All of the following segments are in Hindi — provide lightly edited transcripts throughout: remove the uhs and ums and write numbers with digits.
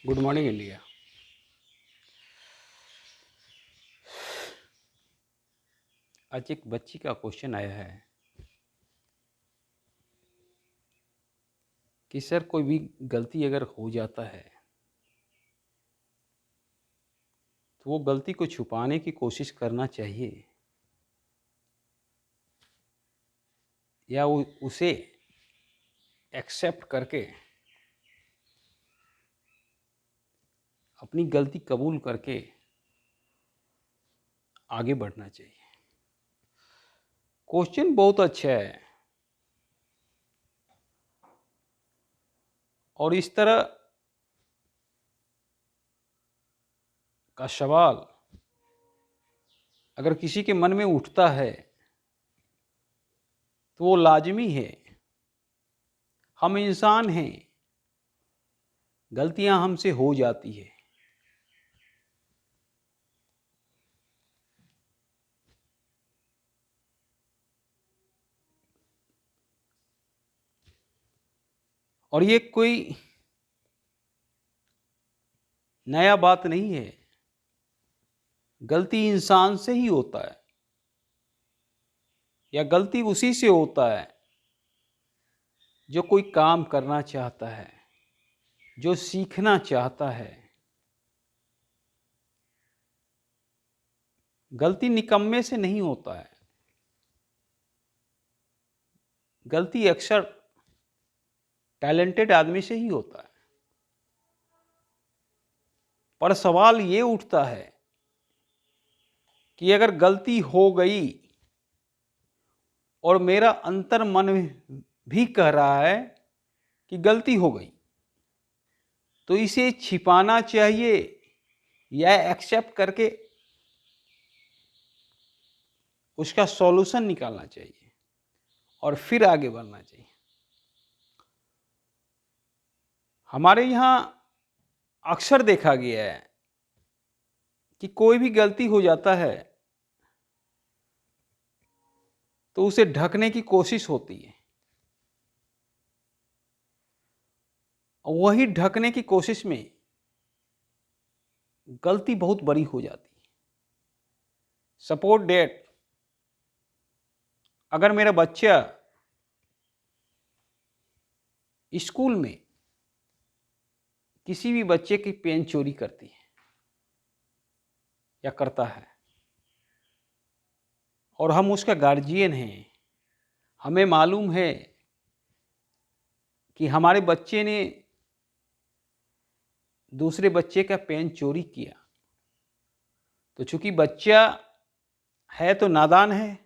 Good morning India. आज एक बच्ची का क्वेश्चन आया है कि सर कोई भी गलती अगर हो जाता है तो वो गलती को छुपाने की कोशिश करना चाहिए या वो उसे एक्सेप्ट करके अपनी गलती कबूल करके आगे बढ़ना चाहिए। क्वेश्चन बहुत अच्छा है और इस तरह का सवाल अगर किसी के मन में उठता है तो वो लाजमी है। हम इंसान हैं, गलतियां हमसे हो जाती है। और ये कोई नया बात नहीं है। गलती इंसान से ही होता है या गलती उसी से होता है जो कोई काम करना चाहता है, जो सीखना चाहता है। गलती निकम्मे से नहीं होता है। गलती अक्सर टैलेंटेड आदमी से ही होता है। पर सवाल ये उठता है कि अगर गलती हो गई और मेरा अंतर मन भी कह रहा है कि गलती हो गई, तो इसे छिपाना चाहिए या एक्सेप्ट करके उसका सॉल्यूशन निकालना चाहिए और फिर आगे बढ़ना चाहिए। हमारे यहाँ अक्सर देखा गया है कि कोई भी गलती हो जाता है तो उसे ढकने की कोशिश होती है। वही ढकने की कोशिश में गलती बहुत बड़ी हो जाती है। सपोज डेट, अगर मेरा बच्चा स्कूल में किसी भी बच्चे की पेन चोरी करती है या करता है और हम उसका गार्जियन हैं, हमें मालूम है कि हमारे बच्चे ने दूसरे बच्चे का पेन चोरी किया, तो चूंकि बच्चा है तो नादान है,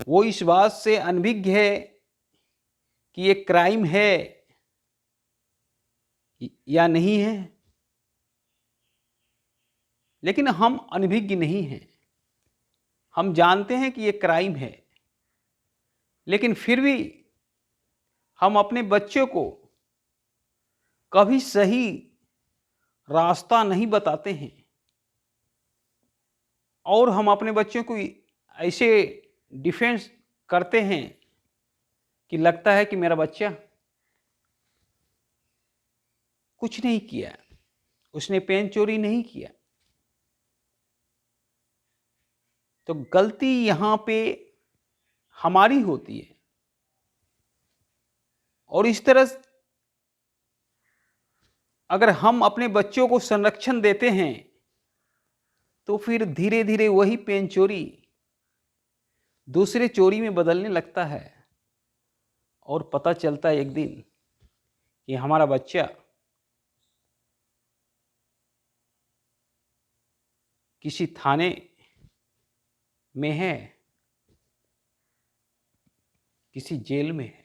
वो इस बात से अनभिज्ञ है कि ये क्राइम है या नहीं है। लेकिन हम अनभिज्ञ नहीं हैं, हम जानते हैं कि ये क्राइम है, लेकिन फिर भी हम अपने बच्चों को कभी सही रास्ता नहीं बताते हैं और हम अपने बच्चों को ऐसे डिफेंस करते हैं कि लगता है कि मेरा बच्चा कुछ नहीं किया, उसने पेन चोरी नहीं किया। तो गलती यहाँ पे हमारी होती है और इस तरह अगर हम अपने बच्चों को संरक्षण देते हैं तो फिर धीरे धीरे वही पेन चोरी दूसरे चोरी में बदलने लगता है और पता चलता है एक दिन कि हमारा बच्चा किसी थाने में है, किसी जेल में है।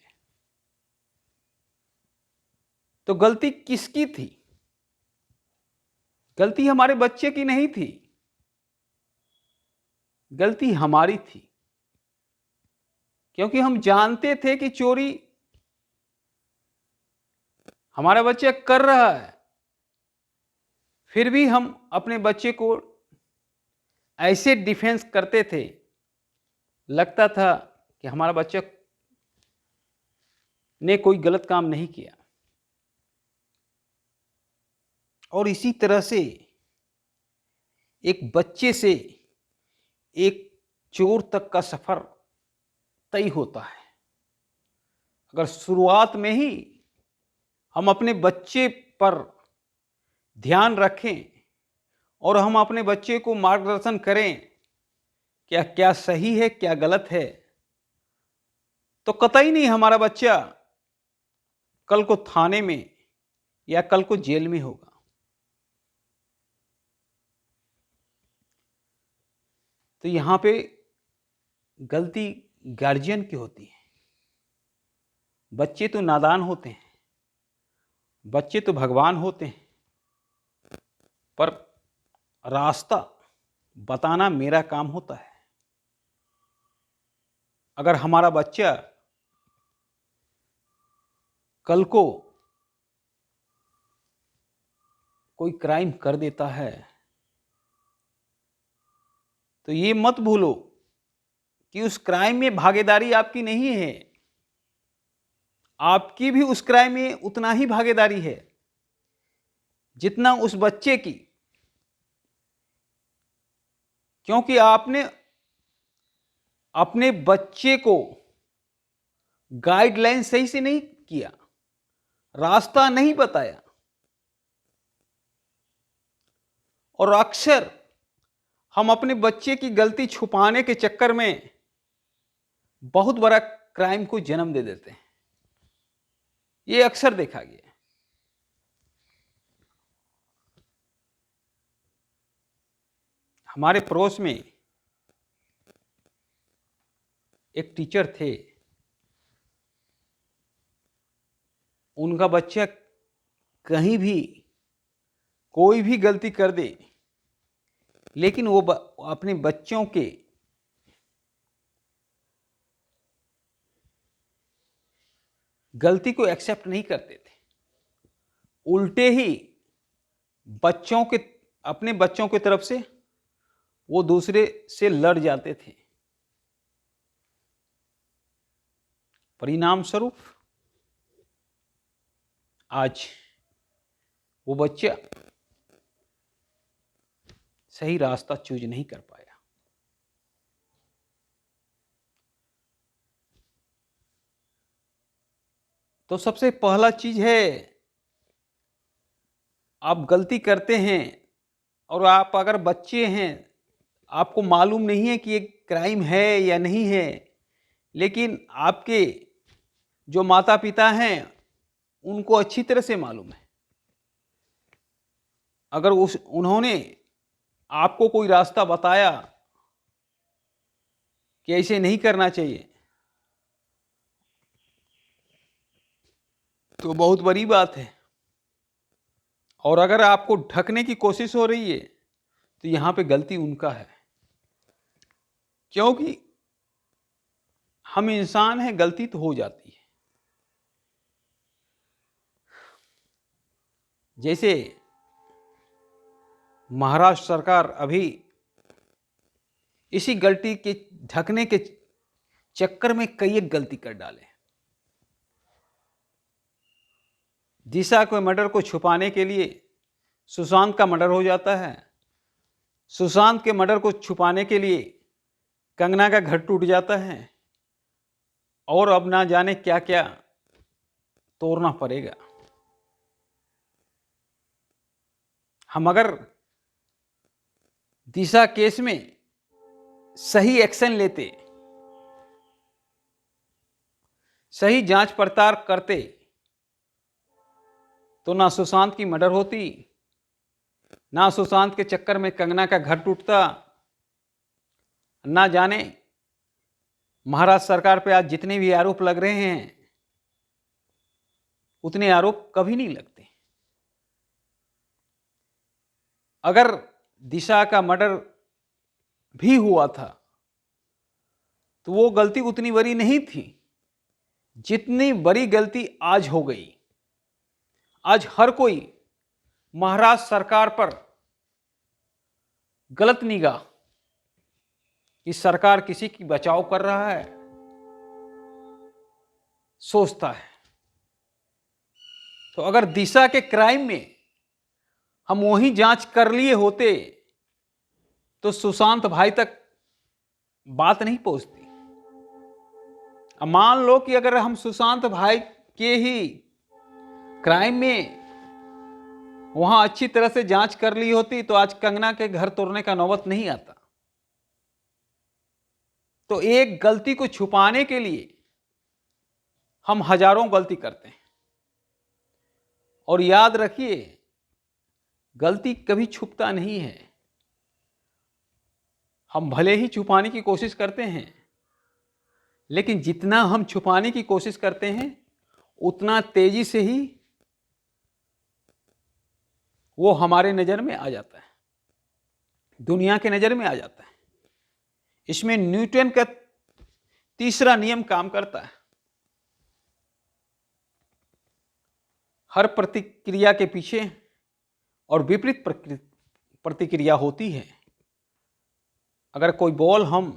तो गलती किसकी थी? गलती हमारे बच्चे की नहीं थी, गलती हमारी थी, क्योंकि हम जानते थे कि चोरी हमारा बच्चा कर रहा है, फिर भी हम अपने बच्चे को ऐसे डिफेंस करते थे, लगता था कि हमारा बच्चा ने कोई गलत काम नहीं किया। और इसी तरह से एक बच्चे से एक चोर तक का सफर तय होता है। अगर शुरुआत में ही हम अपने बच्चे पर ध्यान रखें और हम अपने बच्चे को मार्गदर्शन करें क्या क्या सही है क्या गलत है, तो कतई नहीं हमारा बच्चा कल को थाने में या कल को जेल में होगा। तो यहां पे गलती गार्जियन की होती है। बच्चे तो नादान होते हैं, बच्चे तो भगवान होते हैं, पर रास्ता बताना मेरा काम होता है। अगर हमारा बच्चा कल को कोई क्राइम कर देता है तो ये मत भूलो कि उस क्राइम में भागीदारी आपकी नहीं है, आपकी भी उस क्राइम में उतना ही भागीदारी है जितना उस बच्चे की, क्योंकि आपने अपने बच्चे को गाइडलाइन सही से नहीं किया, रास्ता नहीं बताया। और अक्सर हम अपने बच्चे की गलती छुपाने के चक्कर में बहुत बड़ा क्राइम को जन्म दे देते हैं। ये अक्सर देखा गया है। हमारे पड़ोस में एक टीचर थे, उनका बच्चा कहीं भी कोई भी गलती कर दे, लेकिन वो अपने बच्चों के गलती को एक्सेप्ट नहीं करते थे, उल्टे ही बच्चों के अपने बच्चों की तरफ से वो दूसरे से लड़ जाते थे। परिणाम स्वरूप आज वो बच्चा सही रास्ता चूज नहीं कर पाया। तो सबसे पहला चीज है, आप गलती करते हैं और आप अगर बच्चे हैं, आपको मालूम नहीं है कि ये क्राइम है या नहीं है, लेकिन आपके जो माता पिता हैं उनको अच्छी तरह से मालूम है। अगर उन्होंने आपको कोई रास्ता बताया कि ऐसे नहीं करना चाहिए, तो बहुत बड़ी बात है। और अगर आपको ढकने की कोशिश हो रही है तो यहां पे गलती उनका है, क्योंकि हम इंसान हैं, गलती तो हो जाती है। जैसे महाराष्ट्र सरकार अभी इसी गलती के ढकने के चक्कर में कई एक गलती कर डाले। दिशा के मर्डर को छुपाने के लिए सुशांत का मर्डर हो जाता है, सुशांत के मर्डर को छुपाने के लिए कंगना का घर टूट जाता है, और अब ना जाने क्या क्या तोड़ना पड़ेगा। हम अगर दिशा केस में सही एक्शन लेते, सही जांच पड़ताल करते, तो ना सुशांत की मर्डर होती, ना सुशांत के चक्कर में कंगना का घर टूटता, ना जाने महाराष्ट्र सरकार पे आज जितने भी आरोप लग रहे हैं उतने आरोप कभी नहीं लगते। अगर दिशा का मर्डर भी हुआ था तो वो गलती उतनी बड़ी नहीं थी जितनी बड़ी गलती आज हो गई। आज हर कोई महाराष्ट्र सरकार पर गलत निगाह कि सरकार किसी की बचाव कर रहा है सोचता है। तो अगर दिशा के क्राइम में हम वही जांच कर लिए होते तो सुशांत भाई तक बात नहीं पहुंचती। अब मान लो कि अगर हम सुशांत भाई के ही क्राइम में वहां अच्छी तरह से जांच कर ली होती तो आज कंगना के घर तोड़ने का नौबत नहीं आता। तो एक गलती को छुपाने के लिए हम हजारों गलती करते हैं। और याद रखिए, गलती कभी छुपता नहीं है। हम भले ही छुपाने की कोशिश करते हैं, लेकिन जितना हम छुपाने की कोशिश करते हैं उतना तेजी से ही वो हमारे नजर में आ जाता है, दुनिया के नजर में आ जाता है। इसमें न्यूटन का तीसरा नियम काम करता है। हर प्रतिक्रिया के पीछे और विपरीत प्रतिक्रिया होती है। अगर कोई बॉल हम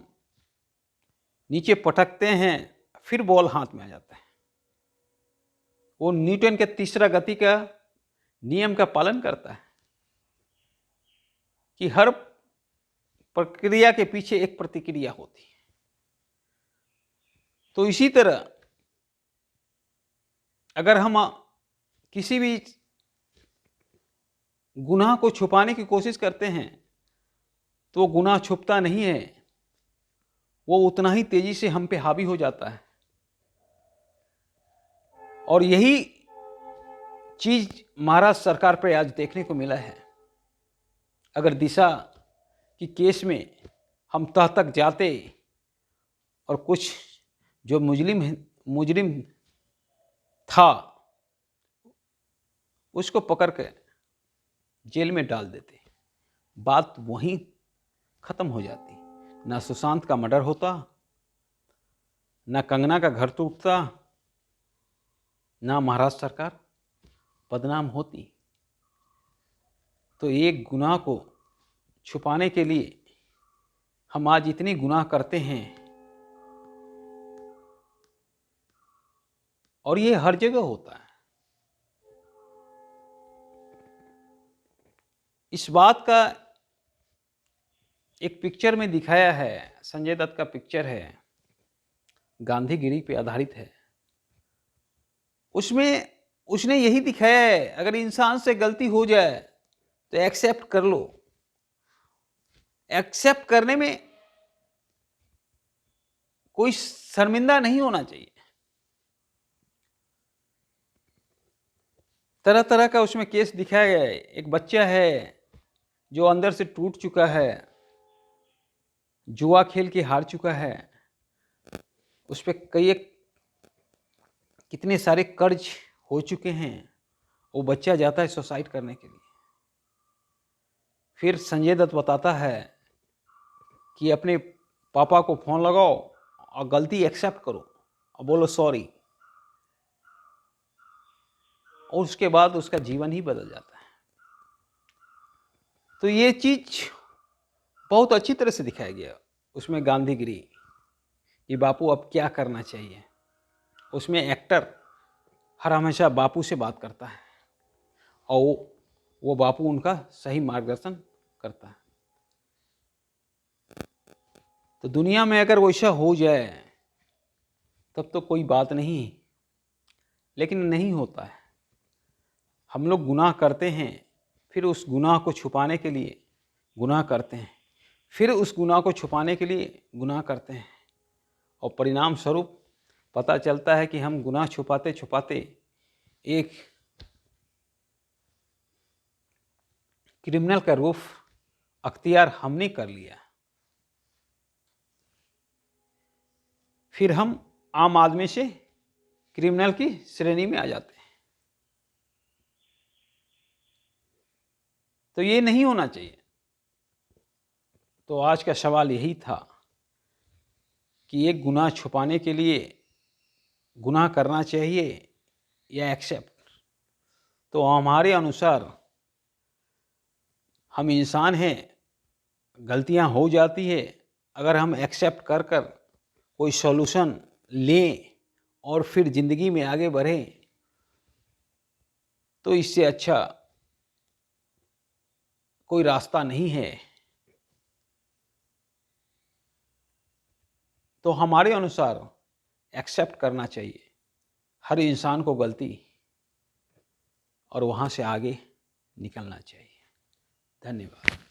नीचे पटकते हैं फिर बॉल हाथ में आ जाता है, वो न्यूटन के तीसरा गति का नियम का पालन करता है कि हर प्रक्रिया के पीछे एक प्रतिक्रिया होती है। तो इसी तरह अगर हम किसी भी गुनाह को छुपाने की कोशिश करते हैं तो वो गुनाह छुपता नहीं है, वो उतना ही तेजी से हम पे हावी हो जाता है। और यही चीज महाराष्ट्र सरकार पे आज देखने को मिला है। अगर दिशा की केस में हम तह तक जाते और कुछ जो मुजरिम था उसको पकड़ के जेल में डाल देते, बात वहीं खत्म हो जाती। ना सुशांत का मर्डर होता, ना कंगना का घर टूटता, ना महाराष्ट्र सरकार बदनाम होती। तो एक गुनाह को छुपाने के लिए हम आज इतने गुनाह करते हैं, और ये हर जगह होता है। इस बात का एक पिक्चर में दिखाया है, संजय दत्त का पिक्चर है, गांधीगिरी पे आधारित है। उसमें उसने यही दिखाया है, अगर इंसान से गलती हो जाए तो एक्सेप्ट कर लो। एक्सेप्ट करने में कोई शर्मिंदा नहीं होना चाहिए। तरह तरह का उसमें केस दिखाया गया है। एक बच्चा है जो अंदर से टूट चुका है, जुआ खेल के हार चुका है, उस पर कितने सारे कर्ज हो चुके हैं। वो बच्चा जाता है सुसाइड करने के लिए। फिर संजय दत्त बताता है कि अपने पापा को फोन लगाओ और गलती एक्सेप्ट करो और बोलो सॉरी, और उसके बाद उसका जीवन ही बदल जाता है। तो ये चीज बहुत अच्छी तरह से दिखाया गया उसमें, गांधीगिरी कि बापू अब क्या करना चाहिए। उसमें एक्टर हर हमेशा बापू से बात करता है और वो बापू उनका सही मार्गदर्शन करता है। तो दुनिया में अगर वैसा हो जाए तब तो कोई बात नहीं, लेकिन नहीं होता है। हम लोग गुनाह करते हैं, फिर उस गुनाह को छुपाने के लिए गुनाह करते हैं, फिर उस गुनाह को छुपाने के लिए गुनाह करते हैं, और परिणाम स्वरूप पता चलता है कि हम गुनाह छुपाते छुपाते एक क्रिमिनल का रूप अख्तियार हमने कर लिया। फिर हम आम आदमी से क्रिमिनल की श्रेणी में आ जाते हैं। तो ये नहीं होना चाहिए। तो आज का सवाल यही था कि एक गुनाह छुपाने के लिए गुनाह करना चाहिए या एक्सेप्ट। तो हमारे अनुसार हम इंसान हैं, गलतियां हो जाती है। अगर हम एक्सेप्ट कर कर कोई सॉल्यूशन लें और फिर ज़िंदगी में आगे बढ़ें तो इससे अच्छा कोई रास्ता नहीं है, तो हमारे अनुसार एक्सेप्ट करना चाहिए हर इंसान को गलती, और वहाँ से आगे निकलना चाहिए। धन्यवाद।